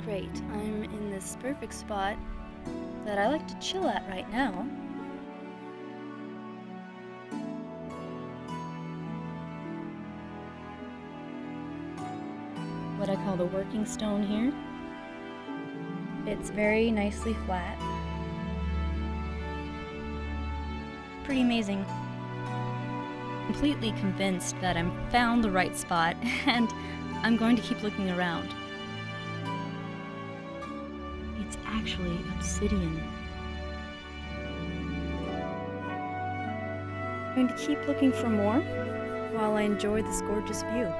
Great, I'm in this perfect spot that I like to chill at right now. What I call the working stone here. It's very nicely flat. Pretty amazing. Completely convinced that I'm found the right spot and I'm going to keep looking around. It's actually obsidian. I'm going to keep looking for more while I enjoy this gorgeous view.